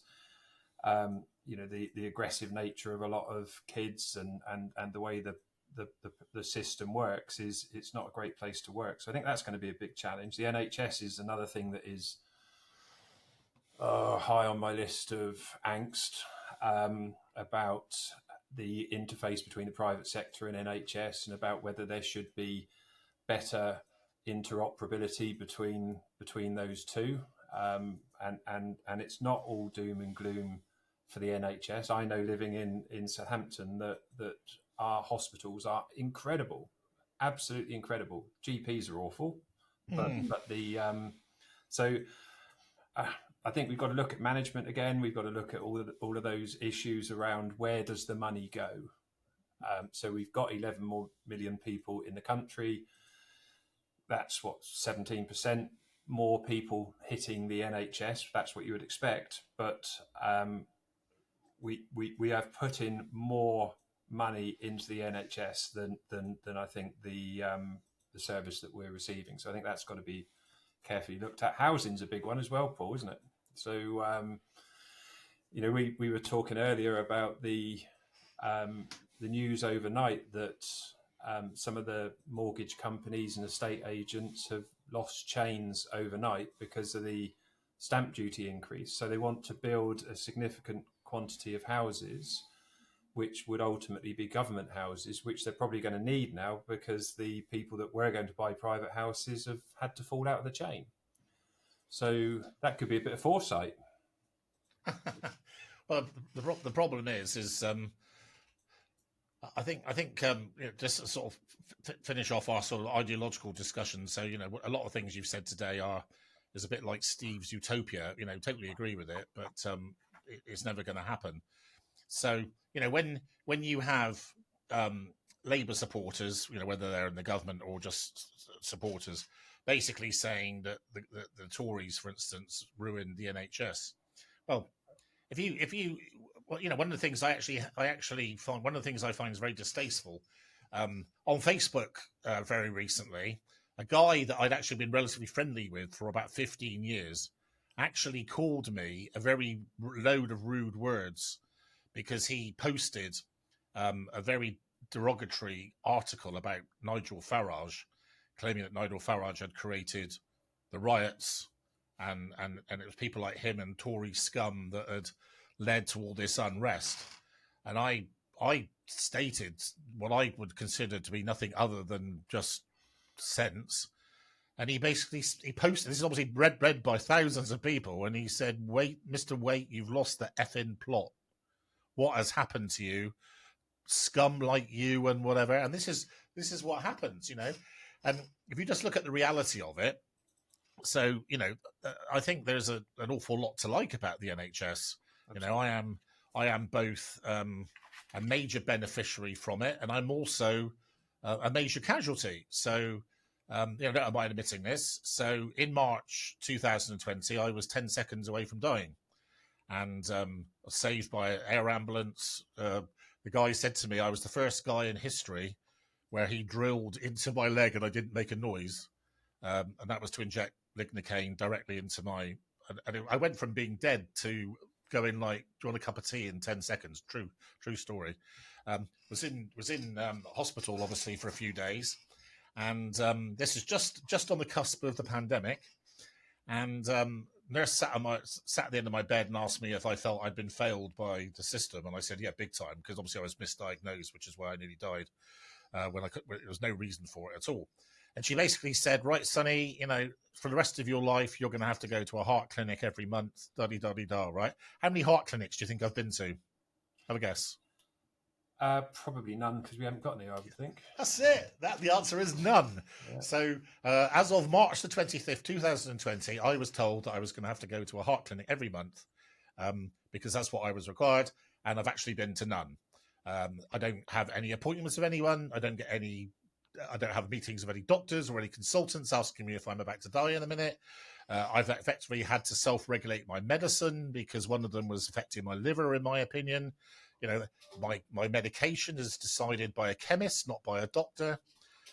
the aggressive nature of a lot of kids and the way the system works is it's not a great place to work. So I think that's going to be a big challenge. The NHS is another thing that is high on my list of angst about the interface between the private sector and NHS, and about whether there should be better interoperability between those two. And it's not all doom and gloom for the NHS. I know, living in Southampton, that our hospitals are incredible, absolutely incredible. GPs are awful, but I think we've got to look at management again. We've got to look at all of those issues around where does the money go. So we've got 11 million people in the country. That's 17% more people hitting the NHS. That's what you would expect, but we have put in more money into the NHS than I think the service that we're receiving. So I think that's got to be carefully looked at. Housing's a big one as well, Paul, isn't it? So we were talking earlier about the the news overnight that some of the mortgage companies and estate agents have lost chains overnight because of the stamp duty increase. So they want to build a significant quantity of houses, which would ultimately be government houses, which they're probably going to need now because the people that were going to buy private houses have had to fall out of the chain. So that could be a bit of foresight. Well, the problem is I think just to sort of finish off our sort of ideological discussion. So a lot of things you've said today is a bit like Steve's utopia. Totally agree with it, but it's never going to happen. So when you have Labour supporters, whether they're in the government or just supporters, basically saying that the Tories, for instance, ruined the NHS. Well, if you one of the things I actually find, one of the things I find is very distasteful, on Facebook very recently, a guy that I'd actually been relatively friendly with for about 15 years actually called me a very load of rude words because he posted a very derogatory article about Nigel Farage, claiming that Nigel Farage had created the riots and it was people like him and Tory scum that had led to all this unrest. And I stated what I would consider to be nothing other than just sense. And he posted, this is obviously read by thousands of people, and he said, "Wait, Mr. Waite, you've lost the effing plot. What has happened to you? Scum like you and whatever." And this is what happens, And if you just look at the reality of it, so I think there's an awful lot to like about the NHS. Absolutely. I am both a major beneficiary from it, and I'm also a major casualty. So I don't mind admitting this. So in March 2020, I was 10 seconds away from dying, and was saved by an air ambulance. The guy said to me I was the first guy in history where he drilled into my leg and I didn't make a noise, and that was to inject lignocaine directly into my. And I went from being dead to going like, "Do you want a cup of tea?" in 10 seconds. True story. Was in hospital obviously for a few days, and this is just on the cusp of the pandemic, and nurse sat at the end of my bed and asked me if I felt I'd been failed by the system, and I said, yeah, big time, because obviously I was misdiagnosed, which is why I nearly died when there was no reason for it at all. And she basically said, "Right, Sonny, for the rest of your life, you're going to have to go to a heart clinic every month, da-di-da-di-da, right?" How many heart clinics do you think I've been to? Have a guess. Probably none, because we haven't got any, I would think. That's it. The answer is none. Yeah. So as of March the 25th, 2020, I was told that I was going to have to go to a heart clinic every month because that's what I was required, and I've actually been to none. I don't have any appointments with anyone. I don't have meetings with any doctors or any consultants asking me if I'm about to die in a minute. I've effectively had to self-regulate my medicine because one of them was affecting my liver, in my opinion. My medication is decided by a chemist, not by a doctor.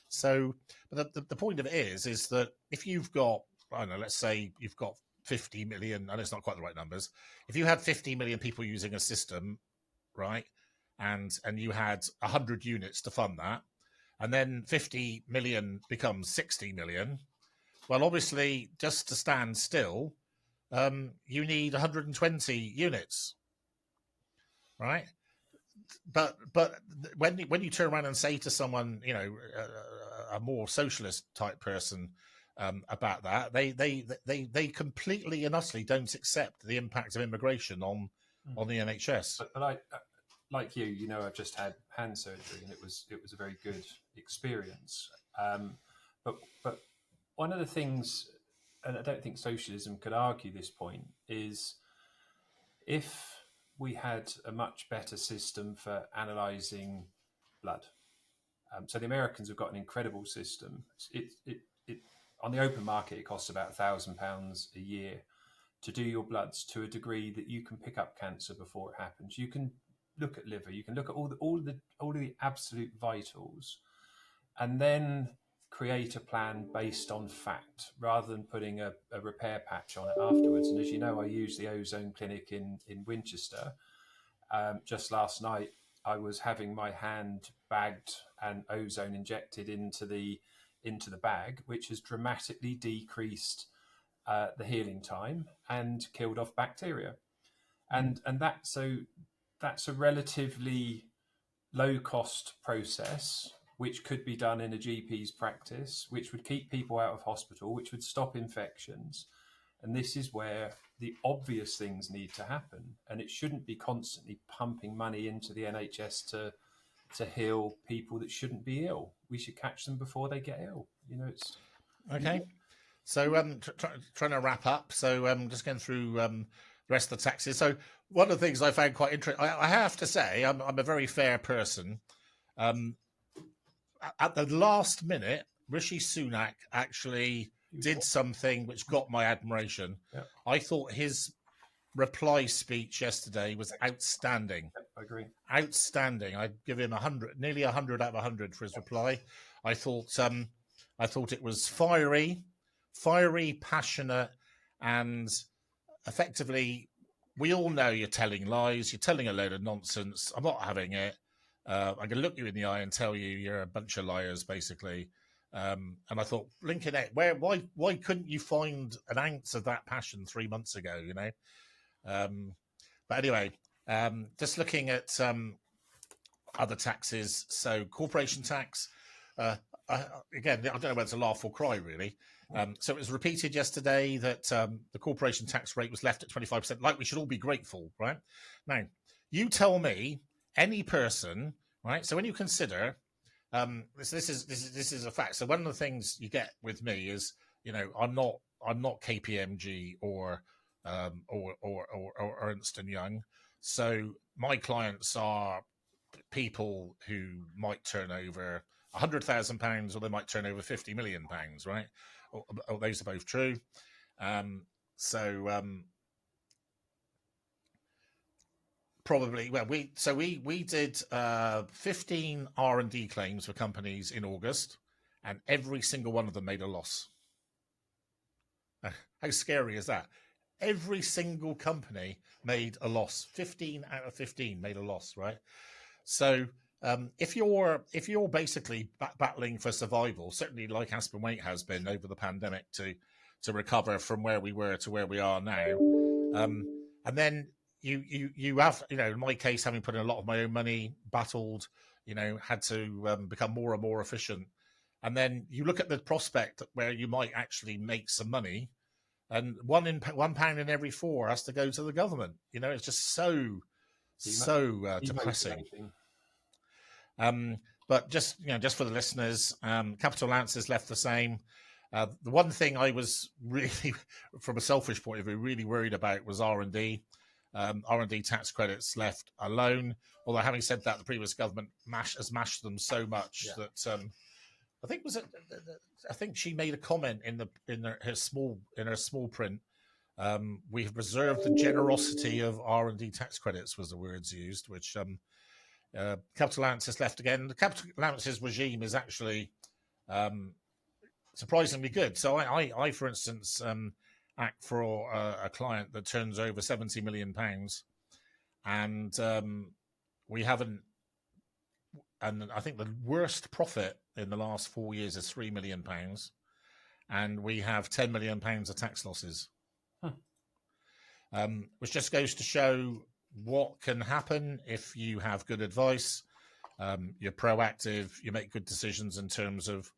So, but the point of it is that if you've got, I don't know, let's say you've got 50 million, and it's not quite the right numbers. If you had 50 million people using a system, right, and you had 100 units to fund that, and then 50 million becomes 60 million, well, obviously, just to stand still, you need 120 units, right? But when you turn around and say to someone, a more socialist type person about that, they completely and utterly don't accept the impact of immigration on the NHS. But I, like you, I've just had hand surgery, and it was a very good experience. But one of the things, and I don't think socialism could argue this point, is if we had a much better system for analysing blood. So the Americans have got an incredible system. It on the open market, it costs about £1,000 a year to do your bloods to a degree that you can pick up cancer before it happens. You can look at liver, you can look at all of the absolute vitals, and then create a plan based on fact rather than putting a repair patch on it afterwards. And as you know, I use the Ozone Clinic in Winchester. Just last night, I was having my hand bagged and ozone injected into the bag, which has dramatically decreased the healing time and killed off bacteria. And that's a relatively low cost process which could be done in a GP's practice, which would keep people out of hospital, which would stop infections. And this is where the obvious things need to happen. And it shouldn't be constantly pumping money into the NHS to heal people that shouldn't be ill. We should catch them before they get ill. It's Okay. So trying to wrap up. So just going through the rest of the taxes. So one of the things I found quite interesting, I have to say, I'm a very fair person. At the last minute, Rishi Sunak actually did something which got my admiration. Yeah. I thought his reply speech yesterday was outstanding. I agree. Outstanding. I'd give him 100, nearly 100 out of 100 for his reply. I thought it was fiery, passionate, and effectively, we all know you're telling lies. You're telling a load of nonsense. I'm not having it. I'm going to look you in the eye and tell you you're a bunch of liars, basically. And I thought, Lincoln, why couldn't you find an ounce of that passion 3 months ago? But anyway, just looking at other taxes. So corporation tax. Again, I don't know whether it's a laugh or cry, really. So it was repeated yesterday that the corporation tax rate was left at 25%. Like, we should all be grateful, right? Now, you tell me, any person, right? So when you consider this is a fact. So one of the things you get with me is, I'm not KPMG or Ernst and Young. So my clients are people who might turn over £100,000 or they might turn over £50 million, right? Those are both true. Probably, well, we did 15 R&D claims for companies in August, and every single one of them made a loss. How scary is that? Every single company made a loss. 15 out of 15 made a loss, right? So if you're basically battling for survival, certainly like Aspen Waite has been over the pandemic to recover from where we were to where we are now, and then you have, in my case, having put in a lot of my own money, battled, had to become more and more efficient, and then you look at the prospect where you might actually make some money, and £1 in every 4 has to go to the government. It's just so depressing. But just for the listeners, capital allowances left the same. The one thing I was really, from a selfish point of view, really worried about was R&D. R&D tax credits left alone. Although, having said that, the previous government has mashed them so much that I think she made a comment in her small print. We have preserved the generosity of R&D tax credits, was the words used, which capital allowances left again. The capital allowances regime is actually surprisingly good. So I for instance, act for a client that turns over £70 million, and we haven't. And I think the worst profit in the last 4 years is £3 million, and we have £10 million of tax losses, which just goes to show what can happen if you have good advice. You're proactive. You make good decisions in terms of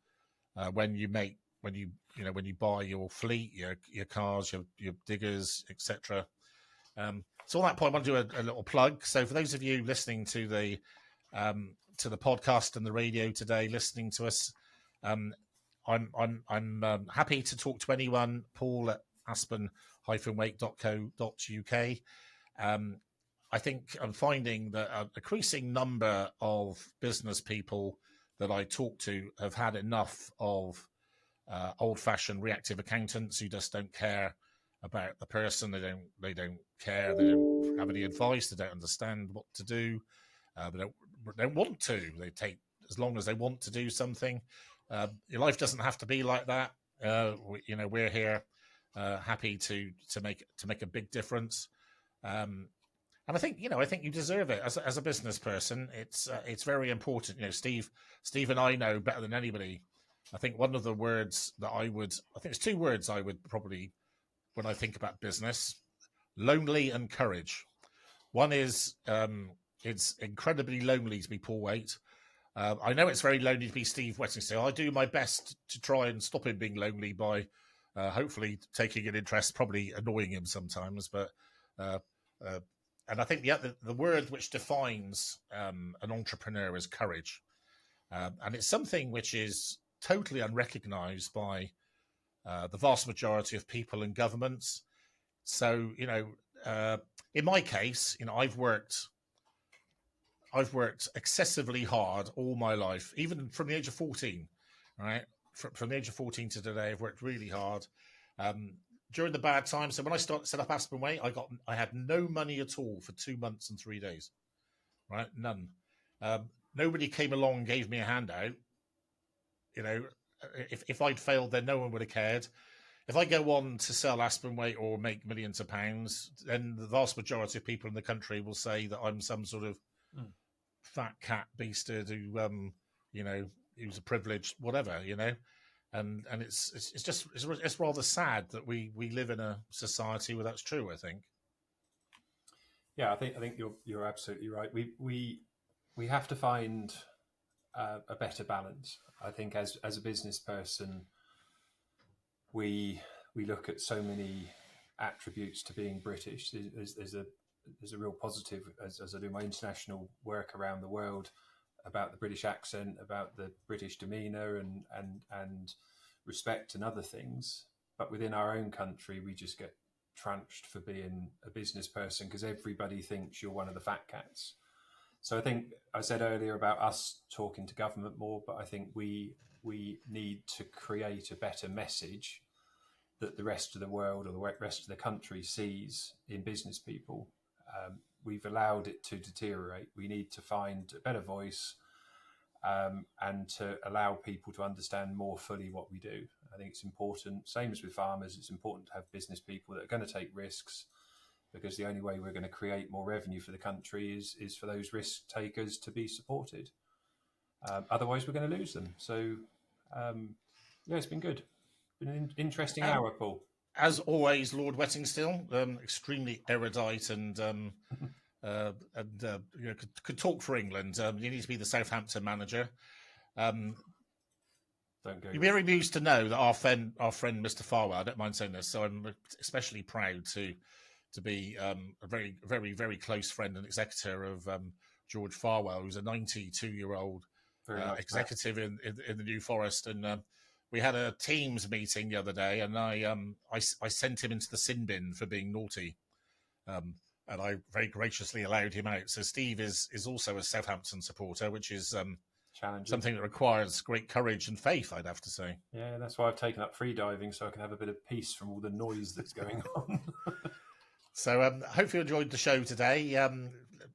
when you buy your fleet, your cars, your diggers, etc. So on that point, I want to do a little plug. So for those of you listening to the podcast and the radio today, listening to us, I'm happy to talk to anyone. Paul at aspen-waite.co.uk. I think I'm finding that a decreasing number of business people that I talk to have had enough of old-fashioned reactive accountants who just don't care about the person. They don't care. They don't have any advice. They don't understand what to do. They don't want to. They take as long as they want to do something. Your life doesn't have to be like that. We're here, happy to make a big difference. And And I think you deserve it as a business person. It's very important. Steve and I know better than anybody. I think one of the words that I think it's two words I would probably, when I think about business, lonely and courage. One is it's incredibly lonely to be Paul Waite. I know it's very lonely to be Steve Whettingsteel. I do my best to try and stop him being lonely by hopefully taking an interest, probably annoying him sometimes. But uh, uh, and I think the word which defines an entrepreneur is courage, and it's something which is totally unrecognised by the vast majority of people and governments. So in my case, I've worked excessively hard all my life, even from the age of 14. Right, from the age of 14 to today, I've worked really hard. Um, During the bad times, so when I set up Aspen Waite, I had no money at all for 2 months and 3 days. Right, none. Nobody came along and gave me a handout. If I'd failed, then no one would have cared. If I go on to sell Aspen Waite or make millions of pounds, then the vast majority of people in the country will say that I'm some sort of fat cat beasted who's a privileged whatever, and it's rather sad that we live in a society where that's true. I think. Yeah, I think you're absolutely right. We have to find a better balance. I think as a business person, we look at so many attributes to being British. There's a real positive as I do my international work around the world about the British accent, about the British demeanour and respect and other things. But within our own country, we just get tranched for being a business person because everybody thinks you're one of the fat cats. So I think I said earlier about us talking to government more, but I think we need to create a better message that the rest of the world or the rest of the country sees in business people. We've allowed it to deteriorate. We need to find a better voice and to allow people to understand more fully what we do. I think it's important, same as with farmers, it's important to have business people that are going to take risks, because the only way we're going to create more revenue for the country is for those risk takers to be supported. Otherwise, we're going to lose them. So, it's been good. Been an interesting hour, Paul. As always, Lord Whettingsteel, extremely erudite and could talk for England. You need to be the Southampton manager. You'd be very amused to know that our friend Mr. Farwell, I don't mind saying this, so I'm especially proud to be a very, very, very close friend and executor of George Farwell, who's a 92-year-old executive in the New Forest. And we had a Teams meeting the other day, and I sent him into the sin bin for being naughty. And I very graciously allowed him out. So Steve is also a Southampton supporter, which is something that requires great courage and faith, I'd have to say. Yeah, that's why I've taken up free diving, so I can have a bit of peace from all the noise that's going on. So hopefully you enjoyed the show today.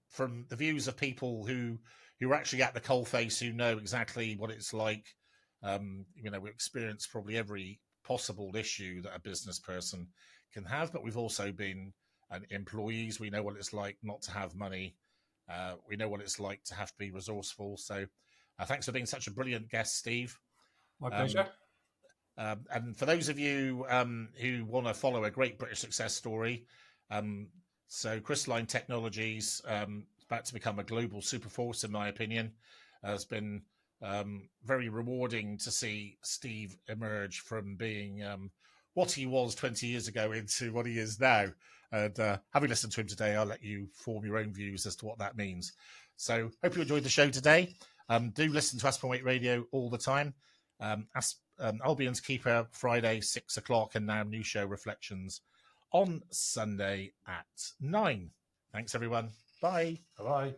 From the views of people who are actually at the coalface, who know exactly what it's like. We experience probably every possible issue that a business person can have, but we've also been employees. We know what it's like not to have money. We know what it's like to have to be resourceful. So thanks for being such a brilliant guest, Steve. My pleasure. And for those of you who want to follow a great British success story, so Krysteline Technologies, about to become a global superforce, in my opinion. Has been very rewarding to see Steve emerge from being what he was 20 years ago into what he is now. And having listened to him today, I'll let you form your own views as to what that means. So hope you enjoyed the show today. Do listen to Aspen Waite Radio all the time. Albion's Keeper, Friday, 6 o'clock, and now new show Reflections on Sunday at 9. Thanks, everyone. Bye. Bye-bye.